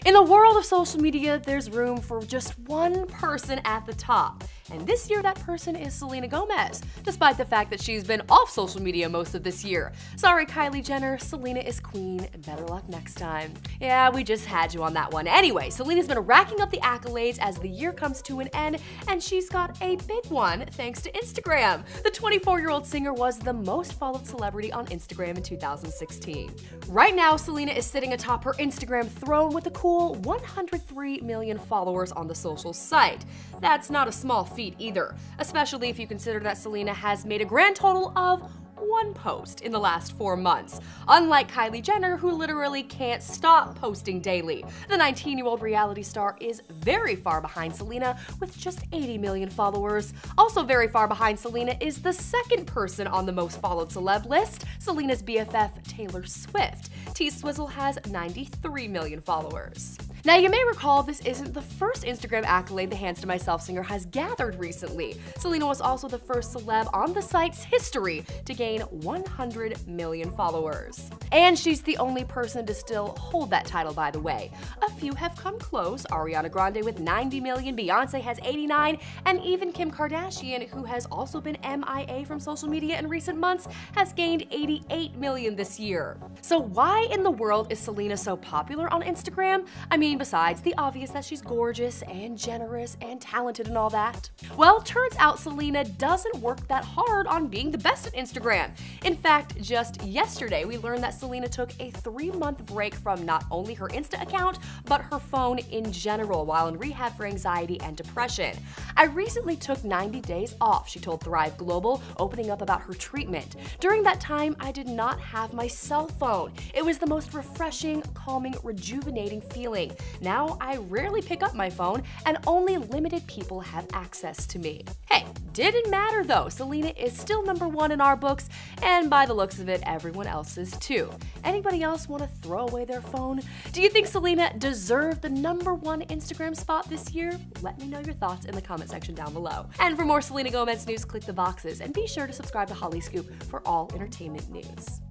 In the world of social media, there's room for just one person at the top. And this year, that person is Selena Gomez, despite the fact that she's been off social media most of this year. Sorry, Kylie Jenner, Selena is queen. Better luck next time. Yeah, we just had you on that one. Anyway, Selena's been racking up the accolades as the year comes to an end, and she's got a big one thanks to Instagram. The 24-year-old singer was the most followed celebrity on Instagram in 2016. Right now, Selena is sitting atop her Instagram throne with a cool 103 million followers on the social site. That's not a small feat either, especially if you consider that Selena has made a grand total of one post in the last 4 months, unlike Kylie Jenner, who literally can't stop posting daily. The 19-year-old reality star is very far behind Selena with just 80 million followers. Also very far behind Selena is the second person on the most followed celeb list, Selena's BFF Taylor Swift. T-Swizzle has 93 million followers. Now, you may recall this isn't the first Instagram accolade the Hands to Myself singer has gathered recently. Selena was also the first celeb on the site's history to gain 100 million followers. And she's the only person to still hold that title, by the way. A few have come close, Ariana Grande with 90 million, Beyonce has 89, and even Kim Kardashian, who has also been MIA from social media in recent months, has gained 88 million this year. So why in the world is Selena so popular on Instagram? I mean, besides the obvious that she's gorgeous and generous and talented and all that. Well, turns out Selena doesn't work that hard on being the best at Instagram. In fact, just yesterday we learned that Selena took a 3-month break from not only her Insta account, but her phone in general while in rehab for anxiety and depression. I recently took 90 days off, she told Thrive Global, opening up about her treatment. During that time, I did not have my cell phone. It was the most refreshing, calming, rejuvenating feeling. Now I rarely pick up my phone and only limited people have access to me. Hey, didn't matter though. Selena is still #1 in our books, and by the looks of it, everyone else's too. Anybody else want to throw away their phone? Do you think Selena deserved the #1 Instagram spot this year? Let me know your thoughts in the comment section down below. And for more Selena Gomez news, click the boxes and be sure to subscribe to Holly Scoop for all entertainment news.